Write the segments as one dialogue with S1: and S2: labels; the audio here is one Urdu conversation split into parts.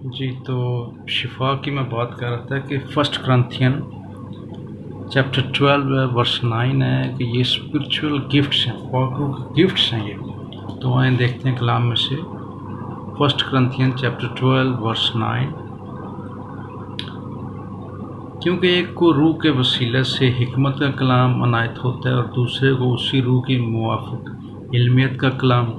S1: جی تو شفا کی میں بات کر رہا تھا کہ فرسٹ کرنتھین چیپٹر 12 ورس 9 ہے کہ یہ اسپرچول گفٹس ہیں، پاکرو کے گفٹس ہیں یہ. تو آئیں دیکھتے ہیں کلام میں سے فرسٹ کرنتھین چیپٹر 12 ورس 9. کیونکہ ایک کو روح کے وسیلہ سے حکمت کا کلام عنایت ہوتا ہے اور دوسرے کو اسی روح کی موافق علمیت کا کلام،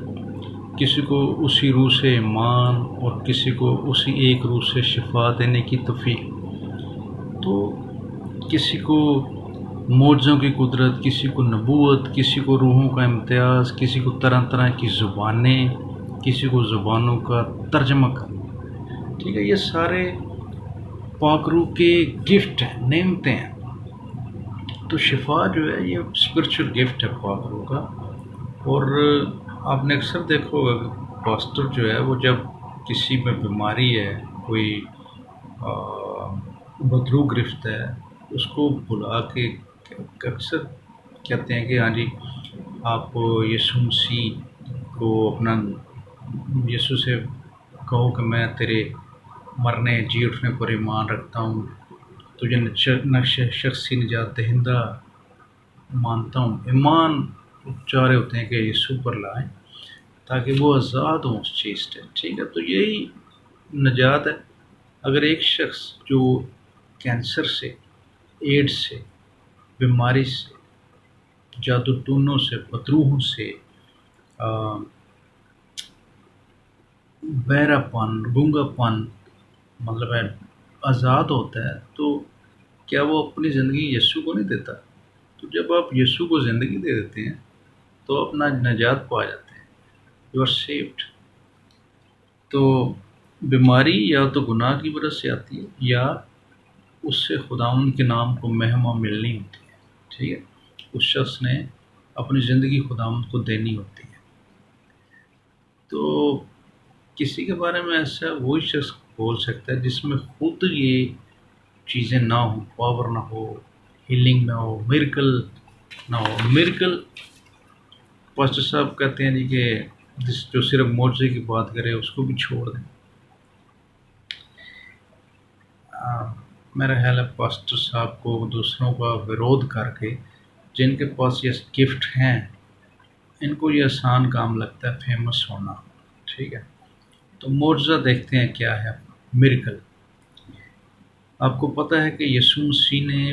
S1: کسی کو اسی روح سے ایمان اور کسی کو اسی ایک روح سے شفا دینے کی توفیق. تو کسی کو معجزوں کی قدرت، کسی کو نبوت، کسی کو روحوں کا امتیاز، کسی کو طرح طرح کی زبانیں، کسی کو زبانوں کا ترجمہ کرنا. ٹھیک ہے، یہ سارے پاک روح کے گفٹ ہیں، نعمتیں ہیں. تو شفا جو ہے یہ اسپرچل گفٹ ہے پاک روح کا. اور آپ نے اکثر دیکھا ہوگا کہ پاسٹر جو ہے وہ جب کسی میں بیماری ہے، کوئی بدرو گرفت ہے، اس کو بلا کے اکثر کہتے ہیں کہ ہاں جی آپ یسوع مسیح کو اپنا، یسوع سے کہو کہ میں تیرے مرنے جی اٹھنے پر ایمان رکھتا ہوں، تجھے شخصی نجات دہندہ مانتا ہوں. ایمان چارے ہوتے ہیں کہ یسوع پر لائیں تاکہ وہ آزاد ہوں اس چیز سے. ٹھیک ہے، تو یہی نجات ہے. اگر ایک شخص جو کینسر سے، ایڈس سے، بیماری سے، جادو ٹونوں سے، بدروحوں سے، بہرا پن، گونگا پن مطلب ہے آزاد ہوتا ہے، تو کیا وہ اپنی زندگی یسوع کو نہیں دیتا؟ تو جب آپ یسوع کو زندگی دے دیتے ہیں تو اپنا نجات پا جاتے ہیں، یو آر سیوڈ. تو بیماری یا تو گناہ کی وجہ سے آتی ہے یا اس سے خداوند کے نام کو مہما ملنی ہوتی ہے. ٹھیک ہے، اس شخص نے اپنی زندگی خداوند کو دینی ہوتی ہے. تو کسی کے بارے میں ایسا وہی شخص بول سکتا ہے جس میں خود یہ چیزیں نہ ہوں، پاور نہ ہو، ہیلنگ نہ ہو، میریکل نہ ہو. میریکل پاسٹر صاحب کہتے ہیں جی کہ جو صرف معجزے کی بات کرے اس کو بھی چھوڑ دیں. میرا خیال ہے پاسٹر صاحب کو دوسروں کا ورودھ کر کے جن کے پاس یہ گفٹ ہیں ان کو یہ آسان کام لگتا ہے فیمس ہونا. ٹھیک ہے، تو معجزہ دیکھتے ہیں کیا ہے. میریکل، آپ کو پتہ ہے کہ یسوع مسیح نے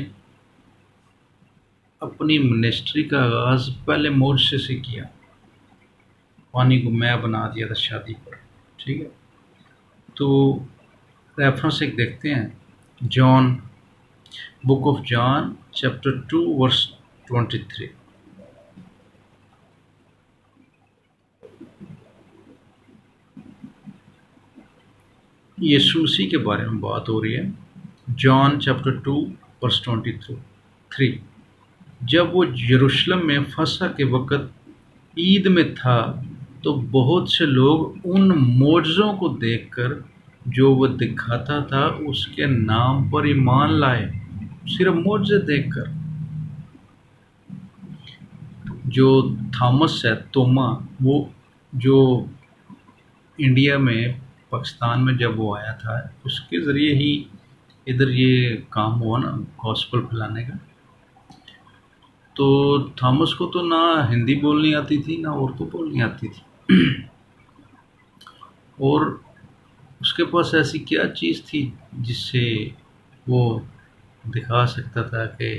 S1: اپنی منسٹری کا آغاز پہلے معجزے سے کیا. پانی کو میں بنا دیا تھا شادی پر. ٹھیک ہے، تو ریفرنس ایک دیکھتے ہیں، جان، بک آف جان چیپٹر 2 ورس 23. یسوع مسیح کے بارے میں بات ہو رہی ہے. جان چیپٹر 2 ورس 23. جب وہ یروشلم میں فسح کے وقت عید میں تھا تو بہت سے لوگ ان معجزوں کو دیکھ کر جو وہ دکھاتا تھا اس کے نام پر ایمان لائے. صرف معجزے دیکھ کر. جو تھامس ہے، توما، وہ جو انڈیا میں، پاکستان میں جب وہ آیا تھا اس کے ذریعے ہی ادھر یہ کام ہوا نا گاسپل پھیلانے کا. تو تھامس کو تو نہ ہندی بولنی آتی تھی نہ اردو بولنی آتی تھی، اور اس کے پاس ایسی کیا چیز تھی جس سے وہ دکھا سکتا تھا کہ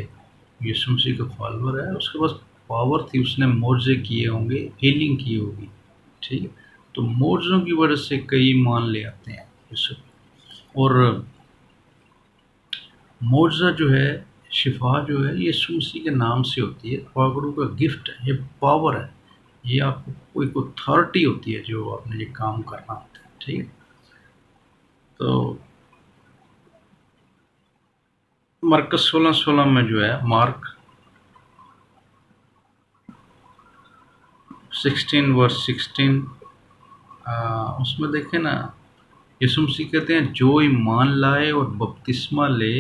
S1: یسوع مسیح کا فالوور ہے. اس کے پاس پاور تھی، اس نے معجزے کیے ہوں گے، ہیلنگ کی ہوگی. ٹھیک ہے، تو معجزوں کی وجہ سے کئی ایمان لے آتے ہیں یسوع. اور معجزہ جو ہے، شفا جو ہے، یہ یسوع مسیح کے نام سے ہوتی ہے. پاک روح کا گفٹ ہے، یہ پاور ہے، یہ آپ کو کوئی اتھارٹی ہوتی ہے جو آپ نے یہ کام کرنا ہوتا ہے. ٹھیک ہے، تو مرکز 16:16 میں جو ہے، مارک 16 ورس 16، اس میں دیکھیں نا، یسوع مسیح کہتے ہیں جو ایمان لائے اور بپتسمہ لے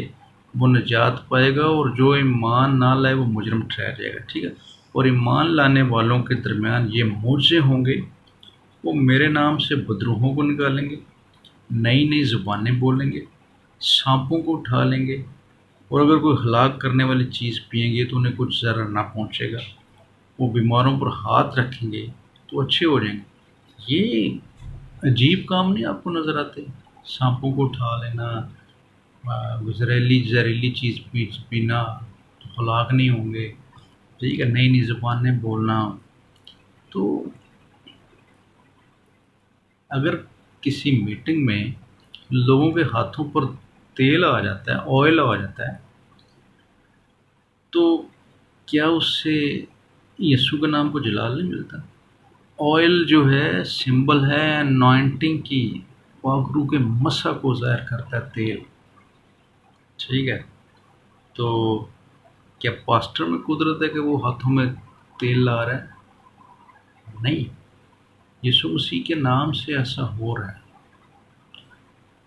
S1: وہ نجات پائے گا، اور جو ایمان نہ لائے وہ مجرم ٹھہر جائے گا. ٹھیک ہے، اور ایمان لانے والوں کے درمیان یہ معجزے ہوں گے، وہ میرے نام سے بدروحوں کو نکالیں گے، نئی نئی زبانیں بولیں گے، سانپوں کو اٹھا لیں گے، اور اگر کوئی ہلاک کرنے والی چیز پئیں گے تو انہیں کچھ ضرر نہ پہنچے گا، وہ بیماروں پر ہاتھ رکھیں گے تو اچھے ہو جائیں گے۔ یہ عجیب کام نہیں آپ کو نظر آتے؟ سانپوں کو اٹھا لینا، زہریلی چیز پینا تو ہلاک نہیں ہوں گے، ٹھیک ہے، نئی نئی زبانیں بولنا۔ تو اگر کسی میٹنگ میں لوگوں کے ہاتھوں پر تیل آ جاتا ہے، آئل آ جاتا ہے، تو کیا اس سے یسوع کے نام کو جلال نہیں ملتا؟ آئل جو ہے سمبل ہے انوائنٹنگ کی، پاک روح کے مسح کو ظاہر کرتا ہے تیل، ٹھیک ہے۔ تو کیا پاسٹر میں قدرت ہے کہ وہ ہاتھوں میں تیل لا رہا ہے؟ نہیں، یسوع مسیح کے نام سے ایسا ہو رہا ہے۔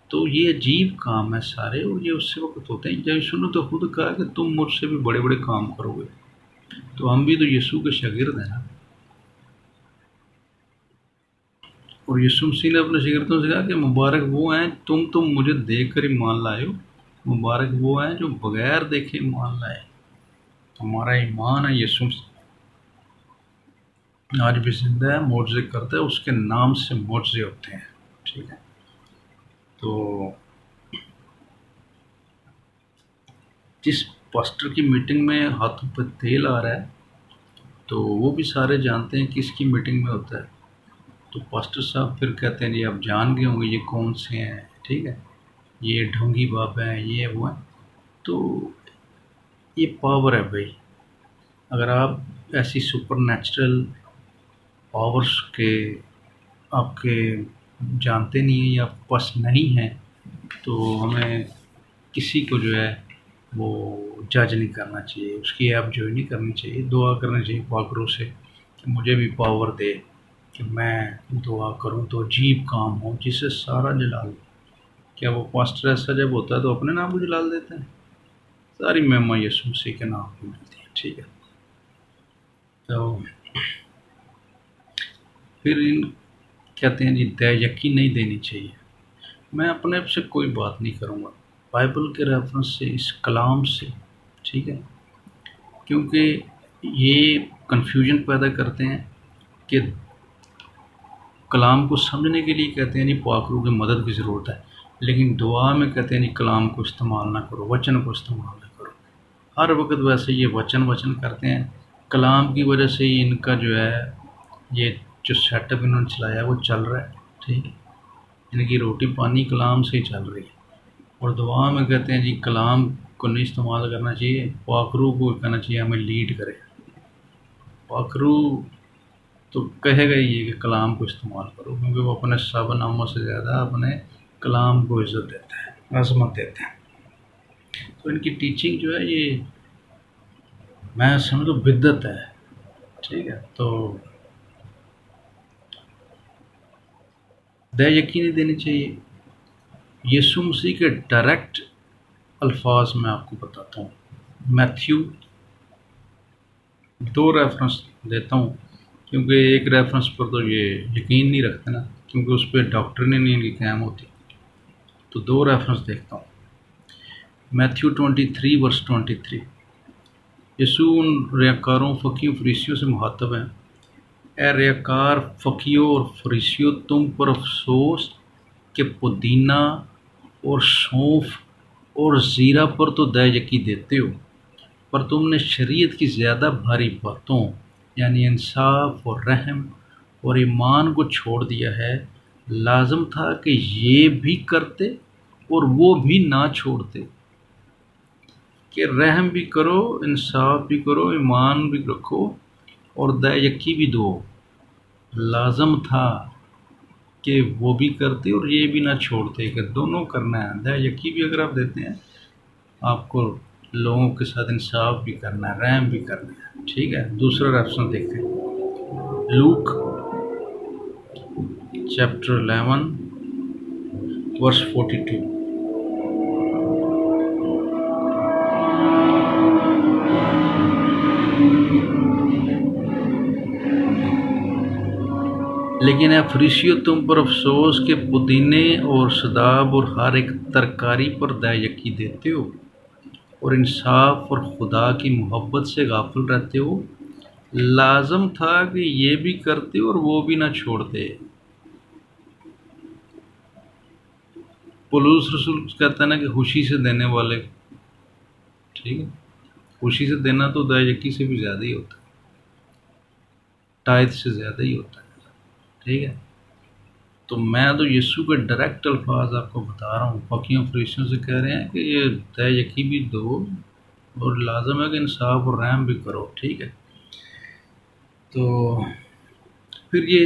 S1: تو یہ عجیب کام ہے سارے، اور یہ اس سے وقت ہوتے ہیں جب یسوع نے تو خود کہا کہ تم مجھ سے بھی بڑے بڑے کام کرو گے۔ تو ہم بھی تو یسوع کے شاگرد ہیں نا، اور یسوع مسیح نے اپنے شاگردوں سے کہا کہ مبارک وہ ہیں تم مجھے دیکھ کر ایمان لائے ہو، مبارک وہ ہیں جو بغیر دیکھے ایمان لائے۔ ہمارا ایمان ہے یسوع آج بھی زندہ ہے، معجزے کرتا ہے، اس کے نام سے معجزے ہوتے ہیں، ٹھیک ہے۔ تو جس پاسٹر کی میٹنگ میں ہاتھوں پہ تیل آ رہا ہے تو وہ بھی سارے جانتے ہیں کس کی میٹنگ میں ہوتا ہے۔ تو پاسٹر صاحب پھر کہتے ہیں جی آپ جان گئے ہوں گے یہ کون سے ہیں، ٹھیک ہے، یہ ڈھونگی بابا ہیں، یہ وہ ہیں۔ تو یہ پاور ہے بھائی، اگر آپ ایسی سپر نیچرل پاورز کے آپ کے جانتے نہیں ہیں یا آپ کے پاس نہیں ہیں، تو ہمیں کسی کو جو ہے وہ جج نہیں کرنا چاہیے، اس کی ایپ جو نہیں کرنی چاہیے، دعا کرنی چاہیے پاک روح سے کہ مجھے بھی پاور دے کہ میں دعا کروں تو عجیب کام ہو جس سے سارا جلال۔ کیا وہ پاسٹر ایسا جب ہوتا ہے تو اپنے نام کو جلال دیتے ہیں؟ ساری مہما یسوع مسیح کے نام کو ملتی ہے، ٹھیک ہے۔ تو پھر کہتے ہیں جی دیا یقین نہیں دینی چاہیے۔ میں اپنے سے کوئی بات نہیں کروں گا، بائبل کے ریفرنس سے، اس کلام سے، ٹھیک ہے، کیونکہ یہ کنفیوژن پیدا کرتے ہیں کہ کلام کو سمجھنے کے لیے کہتے ہیں نہیں پاک روح کی مدد کی ضرورت ہے، لیکن دعا میں کہتے ہیں نہیں کلام کو استعمال نہ کرو، وچن کو استعمال نہ کرو۔ ہر وقت ویسے یہ وچن کرتے ہیں، کلام کی وجہ سے ہی ان کا جو ہے یہ جو سیٹ اپ انہوں نے چلایا وہ چل رہا ہے، ٹھیک ہے، ان کی روٹی پانی کلام سے ہی چل رہی ہے۔ اور دعا میں کہتے ہیں جی کلام کو نہیں استعمال کرنا چاہیے، پاک روح کو کہنا چاہیے ہمیں لیڈ کرے۔ پاک روح تو کہے گا یہ کہ کلام کو استعمال کرو، کیونکہ وہ اپنے سب ناموں سے زیادہ اپنے کلام کو عزت دیتا ہے، عظمت دیتا ہے۔ تو ان کی ٹیچنگ جو ہے یہ میں سمجھو بدعت ہے، ٹھیک ہے۔ تو دیا یقین نہیں دینی چاہیے۔ یسوع مسیح کے ڈائریکٹ الفاظ میں آپ کو بتاتا ہوں، میتھیو 2 ریفرنس دیتا ہوں، کیونکہ ایک ریفرنس پر تو یہ یقین نہیں رکھتے نا، کیونکہ اس پہ ڈاکٹرین نہیں ان کی قائم ہوتی، تو 2 ریفرنس دیکھتا ہوں۔ میتھیو 23:23، یسوع ان ریاکاروں فقیوں فریسیوں سے مخاطب ہیں، اے ریاکار فقیوں اور فریسیوں، تم پر افسوس کہ پودینہ اور سونف اور زیرہ پر تو دیا یقین دیتے ہو، پر تم نے شریعت کی زیادہ بھاری باتوں یعنی انصاف اور رحم اور ایمان کو چھوڑ دیا ہے۔ لازم تھا کہ یہ بھی کرتے اور وہ بھی نہ چھوڑتے، کہ رحم بھی کرو، انصاف بھی کرو، ایمان بھی رکھو اور دیا یقین بھی دو۔ لازم تھا کہ وہ بھی کرتے اور یہ بھی نہ چھوڑتے، کہ دونوں کرنا ہے۔ دیا یقین بھی اگر آپ دیتے ہیں، آپ کو لوگوں کے ساتھ انصاف بھی کرنا ہے، رحم بھی کرنا ہے، ٹھیک ہے۔ دوسرا ریفرنس دیکھتے ہیں، لوک چیپٹر 11 ورس 42، لیکن اے فریسیو تم پر افسوس کہ پودینے اور شداب اور ہر ایک ترکاری پر دہ یکی دیتے ہو اور انصاف اور خدا کی محبت سے غافل رہتے ہو۔ لازم تھا کہ یہ بھی کرتے اور وہ بھی نہ چھوڑتے۔ پولس رسول کہتا ہے نا کہ خوشی سے دینے والے، ٹھیک ہے، خوشی سے دینا تو دہ یکی سے بھی زیادہ ہی ہوتا ہے، ٹائد سے زیادہ ہی ہوتا ہے، ٹھیک ہے۔ تو میں تو یسوع کے ڈائریکٹ الفاظ آپ کو بتا رہا ہوں، باقیوں فریسیوں سے کہہ رہے ہیں کہ یہ دہ یکی بھی دو اور لازم ہے کہ انصاف اور رحم بھی کرو، ٹھیک ہے۔ تو پھر یہ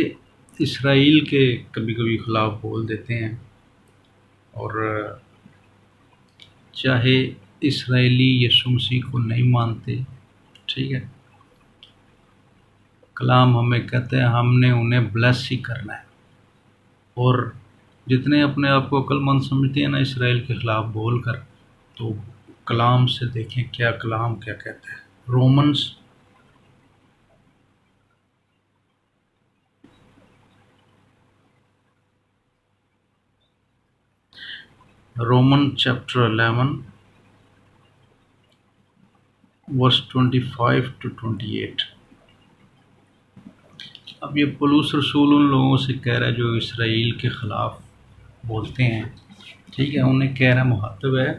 S1: اسرائیل کے کبھی کبھی خلاف بول دیتے ہیں، اور چاہے اسرائیلی یسوع مسیح کو نہیں مانتے، ٹھیک ہے، کلام ہمیں کہتے ہیں ہم نے انہیں بلیس ہی کرنا ہے، اور جتنے اپنے آپ کو عقل مند سمجھتے ہیں نا اسرائیل کے خلاف بول کر، تو کلام سے دیکھیں کیا کلام کیا کہتا ہے۔ Roman chapter 11 verse 25 to 28۔ اب یہ پولس رسول ان لوگوں سے کہہ رہا ہے جو اسرائیل کے خلاف بولتے ہیں، ٹھیک ہے، انہیں کہہ رہا مخاطب ہے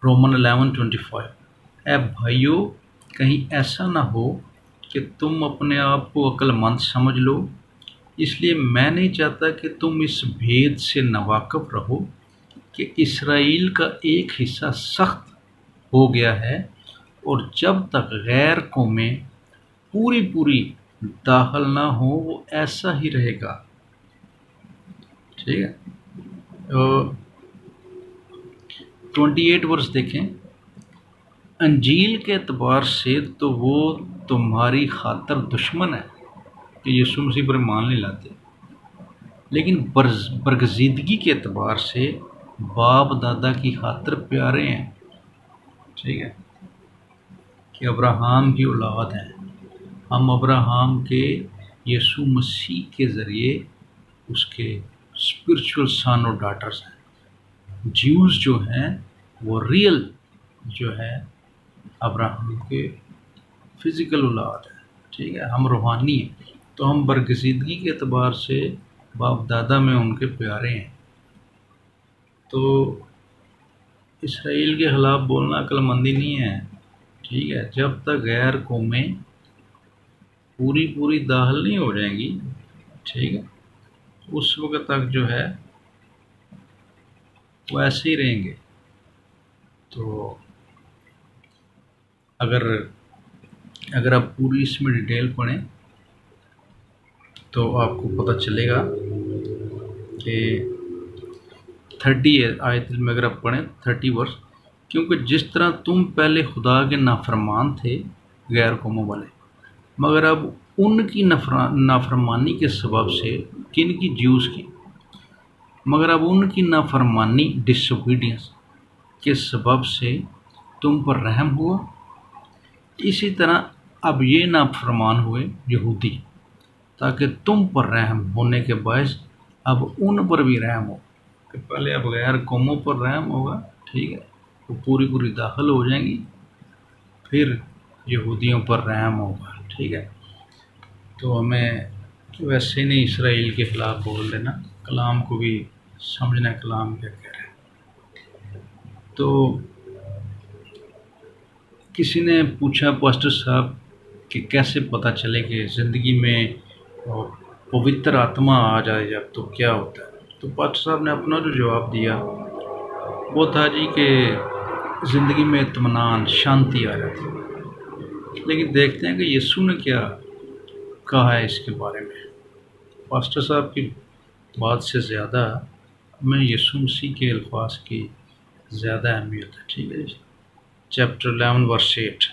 S1: رومن 11:25، اے بھائیو کہیں ایسا نہ ہو کہ تم اپنے آپ کو عقل مند سمجھ لو، اس لیے میں نہیں چاہتا کہ تم اس بھید سے ناواقف رہو کہ اسرائیل کا ایک حصہ سخت ہو گیا ہے، اور جب تک غیر قومیں پوری داخل نہ ہوں وہ ایسا ہی رہے گا، ٹھیک ہے۔ 28 ورس دیکھیں، انجیل کے اعتبار سے تو وہ تمہاری خاطر دشمن ہے کہ یسوع مسیح پر ایمان نہیں لاتے، لیکن برگزیدگی کے اعتبار سے باپ دادا کی خاطر پیارے ہیں، ٹھیک ہے، کہ ابراہیم کی اولاد ہیں، ہم ابراہیم کے یسوع مسیح کے ذریعے اس کے اسپرچول سن اور ڈاٹرز ہیں۔ جیوز جو ہیں وہ ریئل جو ہے ابراہیم کے فزیکل اولاد ہیں، ٹھیک ہے، ہم روحانی ہیں، تو ہم برگزیدگی کے اعتبار سے باپ دادا میں ان کے پیارے ہیں۔ تو اسرائیل کے خلاف بولنا عقل مندی نہیں ہے، ٹھیک ہے، جب تک غیر قومیں پوری داخل نہیں ہو جائیں گی، ٹھیک ہے، اس وقت تک جو ہے وہ ایسے ہی رہیں گے۔ تو اگر آپ پوری اس میں ڈیٹیل پڑھیں تو آپ کو پتہ چلے گا کہ 30 آیت میں اگر آپ پڑھیں 30 ورس، کیونکہ جس طرح تم پہلے خدا کے نافرمان تھے غیر قوموں والے، مگر اب ان کی نافرمانی کے سبب سے، کن کی؟ جیوز کی، مگر اب ان کی نافرمانی ڈس اوبیڈینس کے سبب سے تم پر رحم ہوا، اسی طرح اب یہ نافرمان ہوئے یہودی، تاکہ تم پر رحم ہونے کے باعث اب ان پر بھی رحم ہو، کہ پہلے اب غیر قوموں پر رحم ہوگا، ٹھیک ہے، وہ پوری داخل ہو جائیں گی، پھر یہودیوں پر رحم ہوگا، ٹھیک ہے۔ تو ہمیں ویسے نہیں اسرائیل کے خلاف بول دینا، کلام کو بھی سمجھنا، کلام کیا کہہ رہا ہے۔ تو کسی نے پوچھا پاسٹر صاحب کہ کیسے پتہ چلے کہ زندگی میں پوتر آتما آ جائے جب تو کیا ہوتا ہے؟ تو پاسٹر صاحب نے اپنا جو جواب دیا وہ تھا جی کہ زندگی میں اطمینان، شانتی آ جاتی ہے۔ لیکن دیکھتے ہیں کہ یسوع نے کیا کہا ہے اس کے بارے میں۔ پاسٹر صاحب کی بات سے زیادہ میں یسوع مسیح کے الفاظ کی زیادہ اہمیت ہے، ٹھیک ہے جی۔ چیپٹر 11 ورس 8،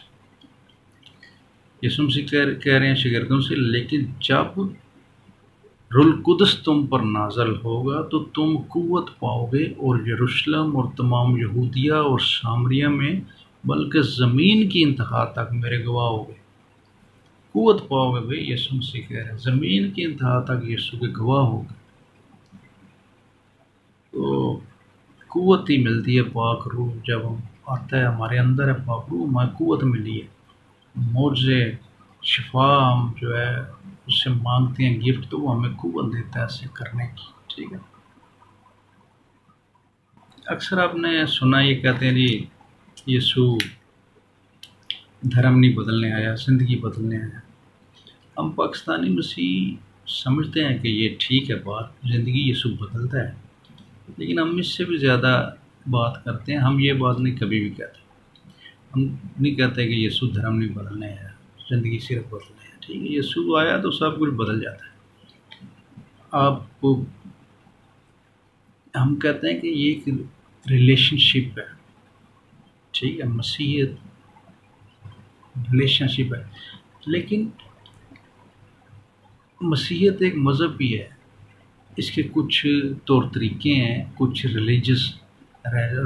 S1: یسوع مسیح کہہ رہے ہیں شاگردوں سے، لیکن جب روح القدس تم پر نازل ہوگا تو تم قوت پاؤ گے، اور یروشلم اور تمام یہودیہ اور سامریہ میں بلکہ زمین کی انتہا تک میرے گواہ ہوگے۔ قوت پاؤ گے بھائی، یسوع مسیح کہہ رہے ہیں زمین کی انتہا تک یسوع کے گواہ ہو گئے، تو قوت ہی ملتی ہے پاک روح جب ہم آتا ہے ہمارے اندر ہے پاک روح، ہمیں قوت ملی ہے، معجزے شفا ہم جو ہے اس سے مانگتے ہیں گفٹ، تو وہ ہمیں قوت دیتا ہے ایسے کرنے کی، ٹھیک ہے۔ اکثر آپ نے سنا یہ کہتے ہیں جی یسوع دھرم نہیں بدلنے آیا، زندگی بدلنے آیا۔ ہم پاکستانی مسیح سمجھتے ہیں کہ یہ ٹھیک ہے بات، زندگی یسوع بدلتا ہے، لیکن ہم اس سے بھی زیادہ بات کرتے ہیں۔ ہم یہ بات نہیں کبھی بھی کہتے، ہم نہیں کہتے کہ یسوع دھرم نہیں بدلنے آیا، زندگی صرف بدلنے آیا، ٹھیک ہے، یسوع آیا تو سب کچھ بدل جاتا ہے۔ آپ کو ہم کہتے ہیں کہ یہ ایک ریلیشن شپ ہے، ٹھیک ہے، مسیحیت ریلیشن شپ ہے، لیکن مسیحیت ایک مذہب بھی ہے، اس کے کچھ طور طریقے ہیں، کچھ ریلیجس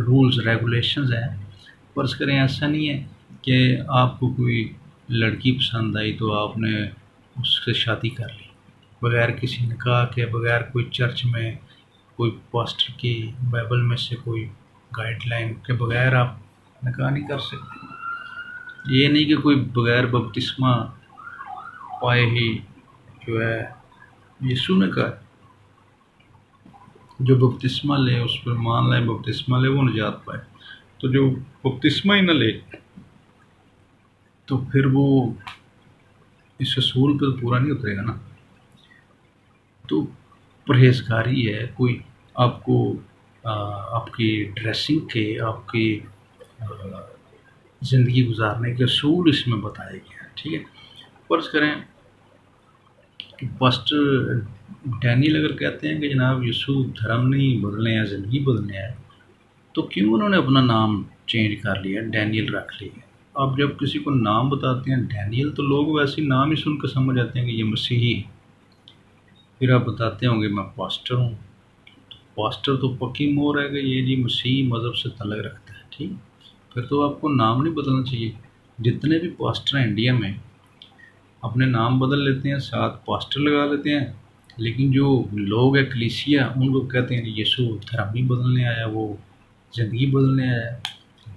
S1: رولز ریگولیشنز ہیں۔ فرض کریں ایسا نہیں ہے کہ آپ کو کوئی لڑکی پسند آئی تو آپ نے اس سے شادی کر لی بغیر کسی نکاح کے، بغیر کوئی چرچ میں کوئی پاسٹر کی بائبل میں سے کوئی گائیڈ لائن کے بغیر آپ نکاح نہیں کر سکتے۔ یہ نہیں کہ کوئی بغیر بپتسمہ پائے ہی جو ہے، یسوع نے کہا جو بپتسمہ لے اس پر مان لائے، بپتسمہ لے وہ نجات پائے، تو جو بپتسمہ ہی نہ لے تو پھر وہ اس اصول پہ پورا نہیں اترے گا نا۔ تو پرہیزگاری ہے، کوئی آپ کو آپ کی ڈریسنگ کے، آپ کی زندگی گزارنے کے اصول اس میں بتائے گئے ہیں، ٹھیک ہے۔ فرض کریں کہ پاسٹر ڈینیل اگر کہتے ہیں کہ جناب یسوع دھرم نہیں بدلنے ہیں، زندگی بدلنے ہیں، تو کیوں انہوں نے اپنا نام چینج کر لیا، ڈینیل رکھ لیا؟ آپ جب کسی کو نام بتاتے ہیں ڈینیل، تو لوگ ویسے نام ہی سن کے سمجھ جاتے ہیں کہ یہ مسیحی ہے۔ پھر آپ بتاتے ہوں گے میں پاسٹر ہوں، پاسٹر تو پکی مور ہے کہ یہ جی مسیحی مذہب سے تعلق رکھتا ہے، ٹھیک، پھر تو آپ کو نام نہیں بدلنا چاہیے۔ جتنے بھی پاسٹر ہیں انڈیا میں اپنے نام بدل لیتے ہیں، ساتھ پاسٹر لگا لیتے ہیں، لیکن جو لوگ ہے کلیسیا ان کو کہتے ہیں کہ یسوع دھرم نہیں بدلنے آیا، وہ زندگی بدلنے آیا ہے۔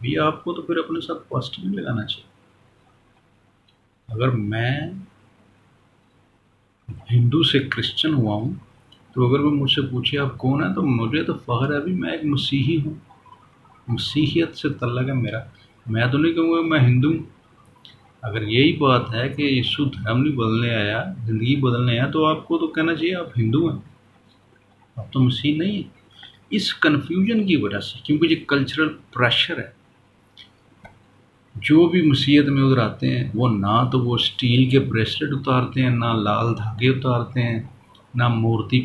S1: بھی آپ کو تو پھر اپنے ساتھ پاسٹر نہیں لگانا چاہیے۔ اگر میں ہندو سے کرسچن ہوا ہوں تو اگر وہ مجھ سے پوچھے آپ کون ہیں، تو مجھے تو فخر ہے ابھی میں ایک مسیحی ہوں، مسیحیت سے تعلق ہے میرا، میں تو نہیں کہوں گا میں ہندو ہوں۔ اگر یہی بات ہے کہ یسوع دھرم نہیں بدلنے آیا، زندگی بدلنے آیا، تو آپ کو تو کہنا چاہیے آپ ہندو ہیں، آپ تو مسیح نہیں ہیں۔ اس کنفیوژن کی وجہ سے، کیونکہ یہ کلچرل پریشر ہے، جو بھی مسیحیت میں ادھر آتے ہیں وہ نہ تو وہ اسٹیل کے بریسلیٹ اتارتے ہیں، نہ لال دھاگے اتارتے ہیں، نہ مورتی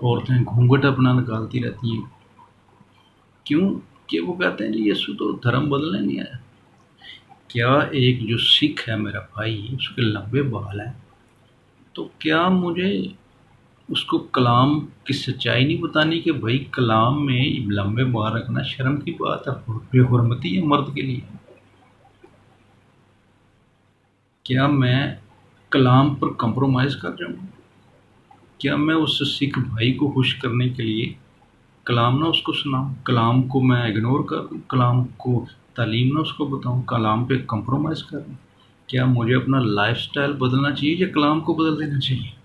S1: عورتیں گھونگھٹ اپنا نکالتی رہتی ہیں، کیوں کہ وہ کہتے ہیں جی یسوع تو دھرم بدلنے نہیں آیا۔ کیا ایک جو سکھ ہے میرا بھائی، اس کے لمبے بال ہیں، تو کیا مجھے اس کو کلام کی سچائی نہیں بتانی کہ بھائی کلام میں لمبے بال رکھنا شرم کی بات ہے، بے حرمتی ہے مرد کے لیے؟ کیا میں کلام پر کمپرومائز کر جاؤں؟ کیا میں اس سکھ بھائی کو خوش کرنے کے لیے کلام نہ اس کو سناؤں، کلام کو میں اگنور کر دوں، کلام کو تعلیم نہ اس کو بتاؤں، کلام پہ کمپرومائز کر دوں؟ کیا مجھے اپنا لائف سٹائل بدلنا چاہیے یا کلام کو بدل دینا چاہیے؟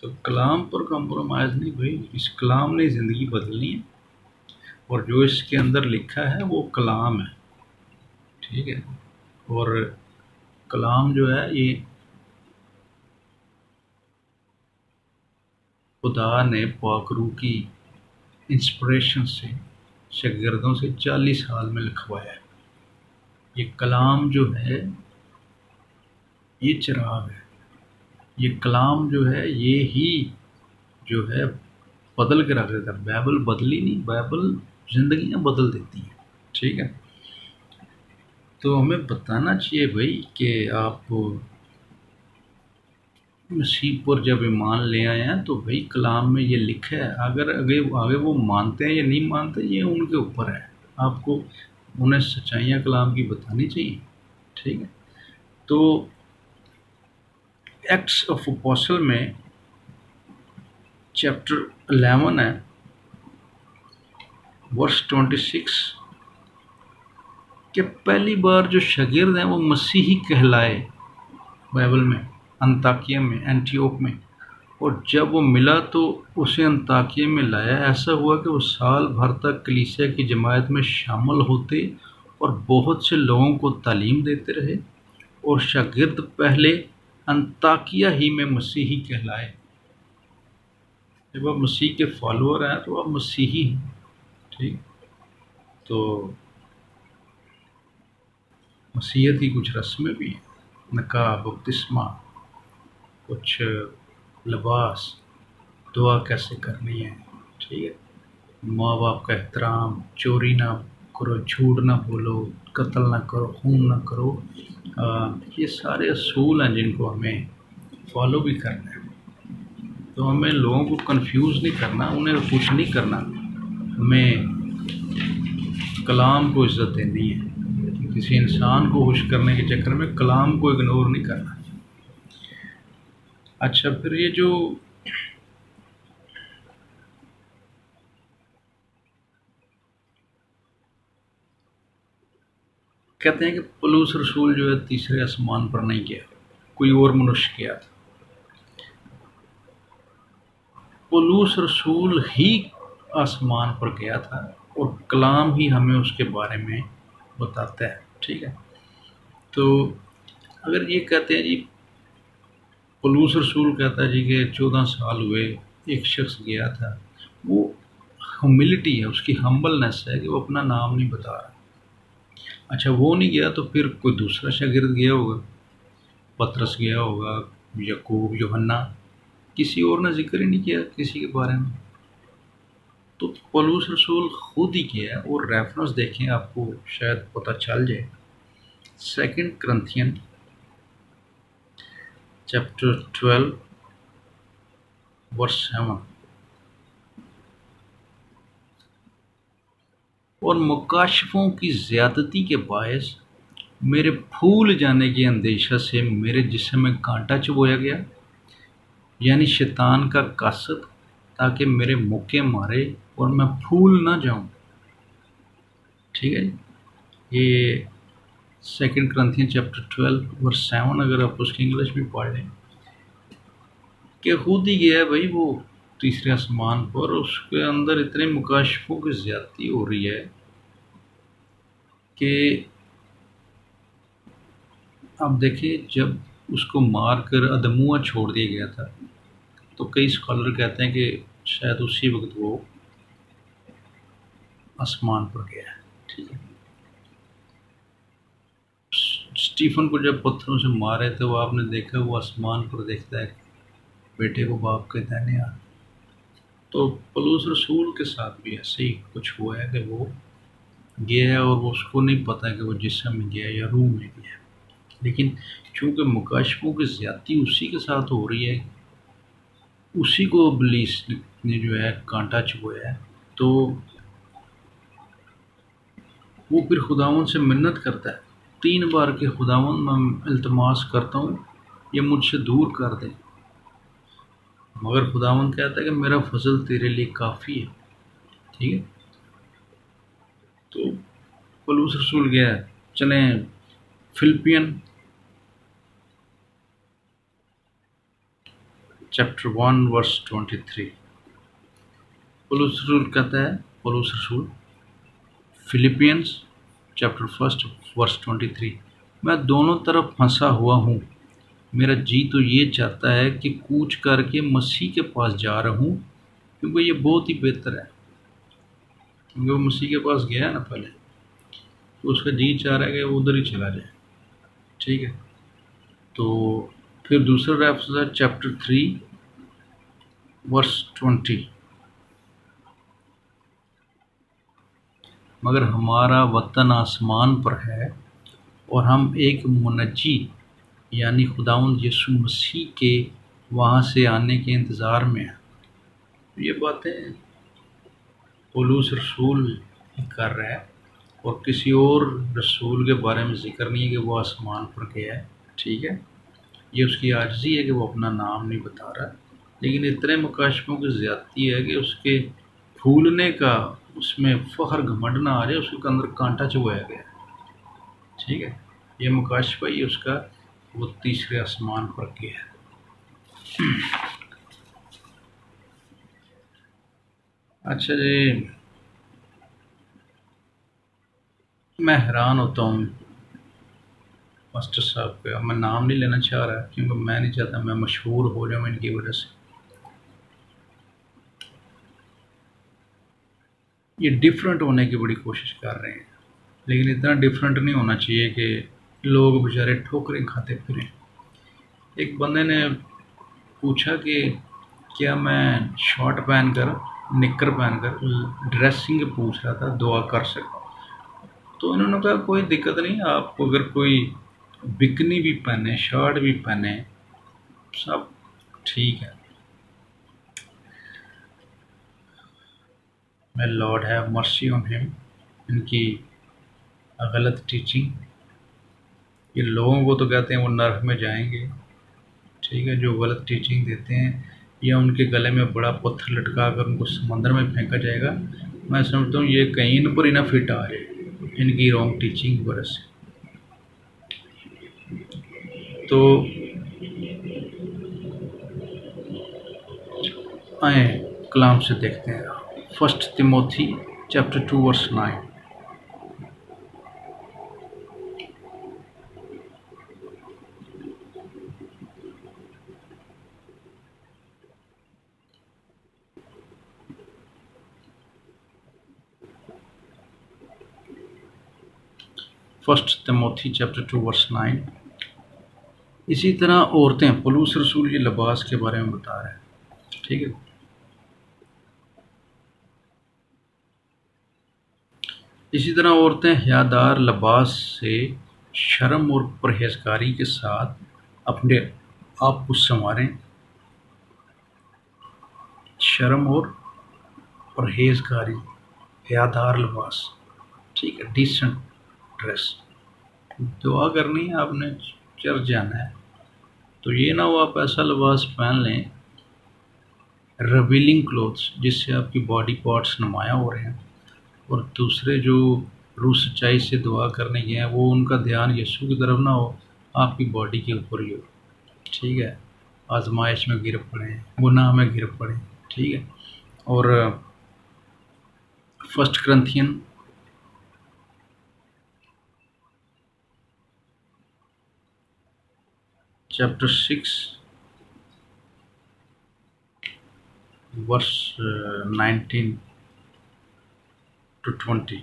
S1: تو کلام پر کمپرومائز نہیں بھائی، اس کلام نے زندگی بدلنی ہے، اور جو اس کے اندر لکھا ہے وہ کلام ہے، ٹھیک ہے۔ اور کلام جو ہے یہ خدا نے پاک روح کی انسپریشن سے شاگردوں سے 40 سال میں لکھوایا ہے۔ یہ کلام جو ہے یہ چراغ ہے، یہ کلام جو ہے یہ ہی جو ہے بدل کے رکھ دیتا ہے۔ بائبل بدلی نہیں، بائبل زندگیاں بدل دیتی ہیں، ٹھیک ہے۔ تو ہمیں بتانا چاہیے بھائی کہ آپ مسیح پر جب ایمان لے آئے ہیں تو بھائی کلام میں یہ لکھا ہے، اگر آگے وہ مانتے ہیں یا نہیں مانتے یہ ان کے اوپر ہے۔ آپ کو انہیں سچائیاں کلام کی بتانی چاہیے. ٹھیک ہے. تو ایکٹس آف اپوسل میں چیپٹر 11 ہے ورس 26 کہ پہلی بار جو شاگرد ہیں وہ مسیحی کہلائے بائبل میں انطاکیہ میں اینٹیوک میں، اور جب وہ ملا تو اسے انطاکیہ میں لایا. ایسا ہوا کہ وہ سال بھر تک کلیسیا کی جماعت میں شامل ہوتے اور بہت سے لوگوں کو تعلیم دیتے رہے، اور شاگرد پہلے انطاکیہ ہی میں مسیحی کہلائے. جب آپ مسیح کے فالوور ہیں تو آپ مسیحی ہیں. ٹھیک. تو مسیحیت کی کچھ رسمیں بھی ہیں، نکاح، بپتسمہ، کچھ لباس، دعا کیسے کرنی ہے. ٹھیک ہے. ماں باپ کا احترام، چوری نہ کرو، جھوٹ نہ بولو، قتل نہ کرو، خون نہ کرو. یہ سارے اصول ہیں جن کو ہمیں فالو بھی کرنا ہے. تو ہمیں لوگوں کو کنفیوز نہیں کرنا، انہیں کچھ نہیں کرنا. ہمیں کلام کو عزت دینی ہے. کسی انسان کو خوش کرنے کے چکر میں کلام کو اگنور نہیں کرنا. اچھا، پھر یہ جو کہتے ہیں کہ پولس رسول جو ہے تیسرے آسمان پر نہیں گیا، کوئی اور منشیہ گیا تھا. پولس رسول ہی آسمان پر گیا تھا اور کلام ہی ہمیں اس کے بارے میں بتاتا ہے. ٹھیک ہے. تو اگر یہ کہتے ہیں جی، پولس رسول کہتا ہے جی کہ 14 سال ہوئے ایک شخص گیا تھا، وہ ہیوملٹی ہے، اس کی ہمبلنس ہے کہ وہ اپنا نام نہیں بتا رہا. اچھا، وہ نہیں گیا تو پھر کوئی دوسرا شاگرد گیا ہوگا، پطرس گیا ہوگا، یعقوب، یوحنا، کسی اور نے ذکر ہی نہیں کیا کسی کے بارے میں. تو پولس رسول خود ہی کیا ہے. اور ریفرنس دیکھیں، آپ کو شاید پتہ چل جائے. 2 کرنتھین چیپٹر 12 ورس 7. اور مکاشفوں کی زیادتی کے باعث میرے پھول جانے کے اندیشہ سے میرے جسم میں کانٹا چبویا گیا، یعنی شیطان کا قاصد، تاکہ میرے موقع مارے اور میں پھول نہ جاؤں. ٹھیک ہے. یہ 2 کرنتھین چیپٹر 12 ورس 7 اگر آپ اس کی انگلش میں پڑھ لیں کہ خود ہی گیا ہے بھائی وہ تیسرے آسمان پر، اس کے اندر اتنے مکاشفوں کی زیادتی ہو رہی ہے کہ آپ دیکھیں جب اس کو مار کر ادموا چھوڑ دیا گیا تھا تو کئی اسکالر کہتے ہیں کہ شاید اسی وقت وہ آسمان پر گیا ہے. ٹھیک ہے. اسٹیفن کو جب پتھروں سے مارے تو وہ آپ نے دیکھا وہ آسمان پر دیکھتا ہے بیٹے کو باپ کے دہنے آ. تو پولس رسول کے ساتھ بھی ایسے ہی کچھ ہوا ہے کہ وہ گیا ہے اور وہ اس کو نہیں پتہ کہ وہ جسم میں گیا یا روح میں گیا. لیکن چونکہ مکاشفوں کی زیادتی اسی کے ساتھ ہو رہی ہے، اسی کو ابلیس نے جو ہے کانٹا چبویا ہے، تو وہ پھر خداوند سے منت کرتا ہے 3 بار کہ خداوند میں التماس کرتا ہوں یہ مجھ سے دور کر دیں. مگر خداوند کہتا ہے کہ میرا فضل تیرے لیے کافی ہے. ٹھیک ہے. تو پولس رسول گیا ہے. چلیں فلپین چیپٹر 1 ورس 23. پولس رسول کہتا ہے، پولس رسول فلپینس چیپٹر 1 ورس 23، میں دونوں طرف پھنسا ہوا ہوں، میرا جی تو یہ چاہتا ہے کہ کوچ کر کے مسیح کے پاس جا رہا ہوں، کیونکہ یہ بہت ہی بہتر ہے. کیونکہ وہ مسیح کے پاس گیا ہے نا پہلے، تو اس کا جی چاہ رہا ہے کہ وہ ادھر ہی چلا جائے. ٹھیک ہے. تو پھر دوسرا ریفرنس ہے چیپٹر 3 ورس 20. مگر ہمارا وطن آسمان پر ہے اور ہم ایک منجی یعنی خداوند یسوع مسیح کے وہاں سے آنے کے انتظار میں ہیں. یہ باتیں پولس رسول کر رہا ہے اور کسی اور رسول کے بارے میں ذکر نہیں ہے کہ وہ آسمان پر گیا ہے، ٹھیک ہے، یہ اس کی عاجزی ہے کہ وہ اپنا نام نہیں بتا رہا، لیکن اتنے مکاشفوں کی زیادتی ہے کہ اس کے پھولنے کا اس میں فخر گھمنڈ نہ آ جائے، اس کے اندر کانٹا چبھایا گیا ہے، ٹھیک ہے، یہ مکاشفہ ہی اس کا وہ تیسرے آسمان پر گیا ہے۔ اچھا جی، میں حیران ہوتا ہوں ماسٹر صاحب کا، میں نام نہیں لینا چاہ رہا کیونکہ میں نہیں چاہتا میں مشہور ہو جاؤں ان کی وجہ سے۔ یہ ڈیفرنٹ ہونے کی بڑی کوشش کر رہے ہیں، لیکن اتنا ڈیفرنٹ نہیں ہونا چاہیے کہ لوگ بیچارے ٹھوکریں کھاتے پھریں۔ ایک بندے نے پوچھا کہ کیا میں شارٹ پہن کر، نکر پہن کر ڈریسنگ پوچھ رہا تھا دعا کر سکتا ہوں؟ تو انہوں نے کہا کوئی دقت نہیں، آپ کو اگر کوئی بکنی بھی پہنے، شارٹ بھی پہنے، سب ٹھیک ہے۔ میں لارڈ ہیو مرسی آن ہم، ان کی غلط ٹیچنگ، یہ لوگوں کو تو کہتے ہیں وہ نرک میں جائیں گے، ٹھیک ہے، جو غلط ٹیچنگ دیتے ہیں، یا ان کے گلے میں بڑا پتھر لٹکا کر ان کو سمندر میں پھینکا جائے گا، میں سمجھتا ہوں یہ کہیں ان پر ہی نہ فٹ آ جائے ان کی رانگ ٹیچنگ کی وجہ سے۔ تو آئیں کلام سے دیکھتے ہیں، فرسٹ تیموتھی چیپٹر 2 ورس 9۔ فرسٹ تیموتھی چیپٹر 2 ورس 9۔ اسی طرح عورتیں، پولس رسول یہ لباس کے بارے میں بتا رہے ہیں، ٹھیک ہے، اسی طرح عورتیں حیادار لباس سے شرم اور پرہیزگاری کے ساتھ اپنے آپ کو سنواریں، شرم اور پرہیزگاری، حیادار لباس، ٹھیک ہے، ڈیسنٹ ڈریس، دعا کرنی ہے آپ نے، چرچ جانا ہے، تو یہ نہ ہو آپ ایسا لباس پہن لیں، ریویلنگ کلوتھس، جس سے آپ کی باڈی پارٹس نمایاں ہو رہے ہیں، اور دوسرے جو روح سچائی سے دعا کرنے گئے ہیں وہ ان کا دھیان یسوع کی طرف نہ ہو، آپ کی باڈی کے اوپر ہی ہو، ٹھیک ہے، آزمائش میں گر پڑیں، گناہ میں گر پڑیں، ٹھیک ہے۔ اور فرسٹ کرنتھین چیپٹر 6 ورس 19 to 20۔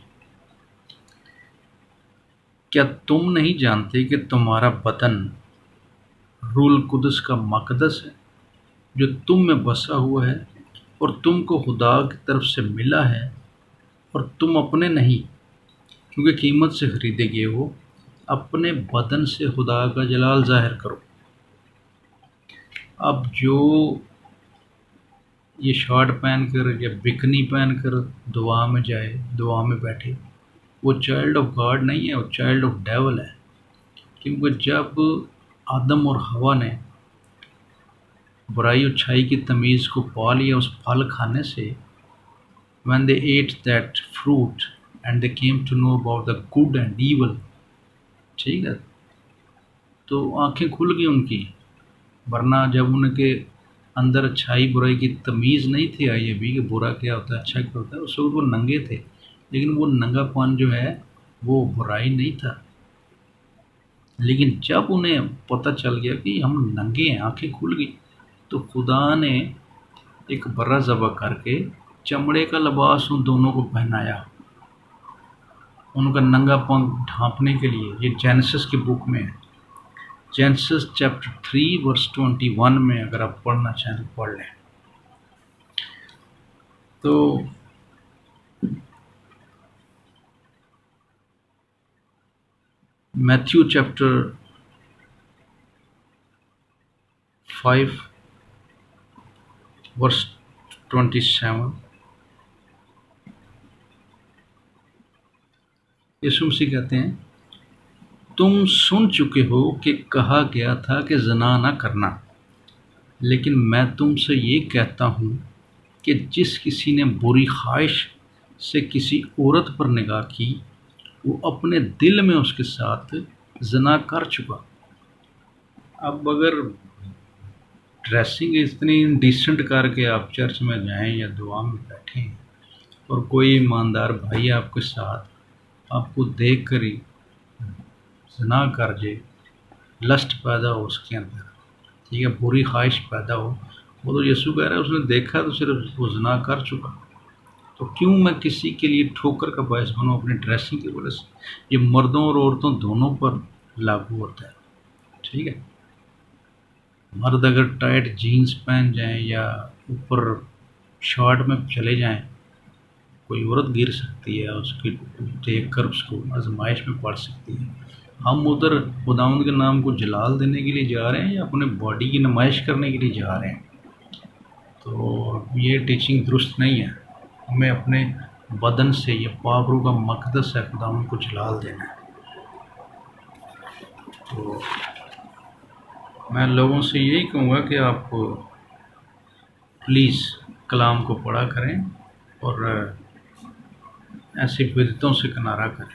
S1: کیا تم نہیں جانتے کہ تمہارا بدن روح القدس کا مقدس ہے جو تم میں بسا ہوا ہے، اور تم کو خدا کی طرف سے ملا ہے، اور تم اپنے نہیں کیونکہ قیمت سے خریدے گئے ہو، اپنے بدن سے خدا کا جلال ظاہر کرو۔ اب جو یہ شارٹ پہن کر یا بکنی پہن کر دعا میں جائے، دعا میں بیٹھے، وہ چائلڈ آف گاڈ نہیں ہے، وہ چائلڈ آف ڈیول ہے، کیونکہ جب آدم اور حوا نے برائی اور اچھائی کی تمیز کو پا لیا اس پھل کھانے سے، when they ate that fruit and they came to know about the good and evil، ٹھیک ہے، تو آنکھیں کھل گئی ان کی، ورنہ جب ان کے اندر اچھائی برائی کی تمیز نہیں تھی آئی ابھی کہ برا کیا ہوتا ہے اچھا کیا ہوتا ہے، اس وقت وہ ننگے تھے، لیکن وہ ننگا پن جو ہے وہ برائی نہیں تھا، لیکن جب انہیں پتہ چل گیا کہ ہم ننگے ہیں، آنکھیں کھل گئی، تو خدا نے ایک برا ذبح کر کے چمڑے کا لباس ان دونوں کو پہنایا، ان کا ننگا پن ڈھانپنے کے لیے۔ یہ جینسس کی بک میں ہے، جینسس چیپٹر 3 ورس 21 میں، اگر آپ پڑھنا چاہیں تو پڑھ لیں۔ تو میتھیو چیپٹر 5 ورس 27، یسوع مسیح کہتے ہیں تم سن چکے ہو کہ کہا گیا تھا کہ زنا نہ کرنا، لیکن میں تم سے یہ کہتا ہوں کہ جس کسی نے بری خواہش سے کسی عورت پر نگاہ کی وہ اپنے دل میں اس کے ساتھ زنا کر چکا۔ اب اگر ڈریسنگ اتنی ڈیسنٹ کر کے آپ چرچ میں جائیں یا دعا میں بیٹھیں اور کوئی ایماندار بھائی آپ کے ساتھ آپ کو دیکھ کر ہی زنا کر جائے، لسٹ پیدا ہو اس کے اندر، ٹھیک ہے، بری خواہش پیدا ہو، وہ تو یسوع کہہ رہا ہے اس نے دیکھا تو صرف وہ زنا کر چکا، تو کیوں میں کسی کے لیے ٹھوکر کا باعث بنوں اپنی ڈریسنگ کی وجہ سے؟ یہ مردوں اور عورتوں دونوں پر لاگو ہوتا ہے، ٹھیک ہے۔ مرد اگر ٹائٹ جینز پہن جائیں یا اوپر شارٹ میں چلے جائیں، کوئی عورت گر سکتی ہے، اس کی دیکھ کر اس کو آزمائش میں پڑ سکتی ہے۔ ہم ادھر خداوند کے نام کو جلال دینے کے لیے جا رہے ہیں یا اپنے باڈی کی نمائش کرنے کے لیے جا رہے ہیں؟ تو یہ ٹیچنگ درست نہیں ہے۔ ہمیں اپنے بدن سے، یہ پاک روح کا مقدس ہے، خداوند کو جلال دینا ہے۔ تو میں لوگوں سے یہی کہوں گا کہ آپ پلیز کلام کو پڑھا کریں اور ایسی بدعتوں سے کنارہ کریں۔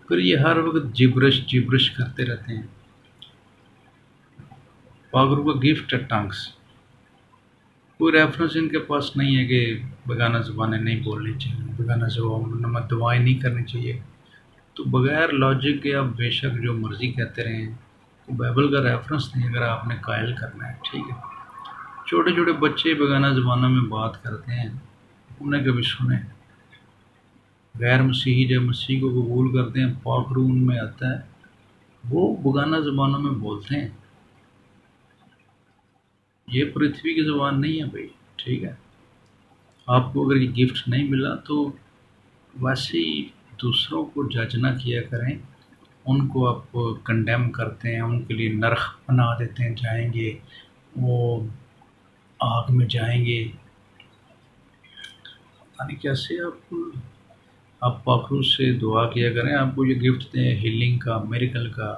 S1: پھر یہ ہر وقت جبرش کرتے رہتے ہیں۔ پاک روح کا گفٹ ہے ٹنگس، کوئی ریفرنس ان کے پاس نہیں ہے کہ بیگانہ زبانیں نہیں بولنی چاہیے، بیگانہ زبانوں میں دعائیں نہیں کرنی چاہیے۔ تو بغیر لاجک کے آپ بے شک جو مرضی کہتے رہیں، تو بائبل کا ریفرنس نہیں اگر آپ نے قائل کرنا ہے، ٹھیک ہے۔ چھوٹے چھوٹے بچے بیگانہ زبانوں میں بات کرتے ہیں، انہیں کبھی سنیں۔ غیر مسیحی جب مسیح کو قبول کرتے ہیں، پاک روح ان میں آتا ہے، وہ بیگانہ زبانوں میں بولتے ہیں۔ یہ پرتھوی کی زبان نہیں ہے بھائی، ٹھیک ہے۔ آپ کو اگر یہ گفٹ نہیں ملا تو ویسے ہی دوسروں کو جج نہ کیا کریں، ان کو آپ کنڈیم کرتے ہیں، ان کے لیے نرخ بنا دیتے ہیں، جائیں گے وہ آگ میں جائیں گے، پتہ نہیں کیسے۔ آپ پاک روح سے دعا کیا کریں، آپ کو یہ گفٹ دیں ہیلنگ کا، میریکل کا،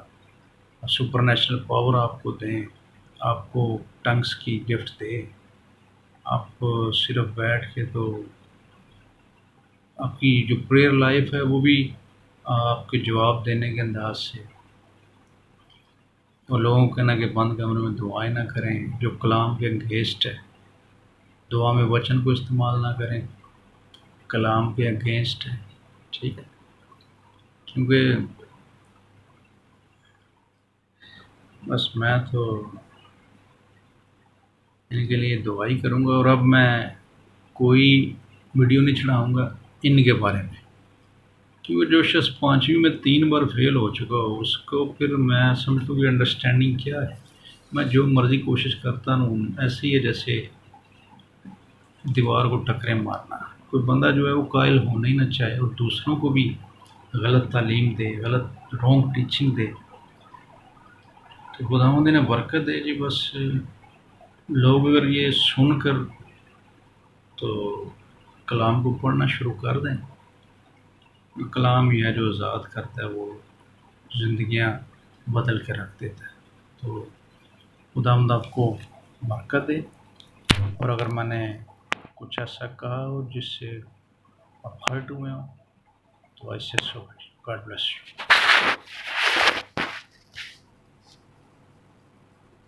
S1: سپر نیچرل پاور آپ کو دیں، آپ کو ٹنگس کی گفٹ دے، آپ صرف بیٹھ کے تو آپ کی جو پریئر لائف ہے وہ بھی آپ کے جواب دینے کے انداز سے، اور لوگوں کو کہنا کہ بند کمرے میں دعائیں نہ کریں جو کلام کے اگینسٹ ہے، دعا میں وچن کو استعمال نہ کریں، کلام کے اگینسٹ ہے، ٹھیک ہے۔ کیونکہ بس میں تو ان کے لیے دعائی کروں گا، اور اب میں کوئی ویڈیو نہیں چڑھاؤں گا ان کے بارے میں، کیونکہ جو شخص 5ویں میں 3 بار فیل ہو چکا ہو اس کو پھر میں سمجھتا ہوں کہ انڈرسٹینڈنگ کیا ہے۔ میں جو مرضی کوشش کرتا ہوں ایسے ہی ہے جیسے دیوار کو ٹکریں مارنا۔ کوئی بندہ جو ہے وہ قائل ہونا ہی نہ چاہے اور دوسروں کو بھی غلط تعلیم دے، غلط رانگ ٹیچنگ دے، تو خداوند نے برکت دے جی۔ بس لوگ اگر یہ سن کر تو کلام کو پڑھنا شروع کر دیں، کلام ہی ہے جو آزاد کرتا ہے، وہ زندگیاں بدل کے رکھ دیتا ہے۔ تو خداوند آپ کو برکت دے، اور اگر میں نے کچھ ایسا کہا ہو جس سے آپ ہرٹ ہوئے ہوں تو ایسے سو گاڈ بلیس یو۔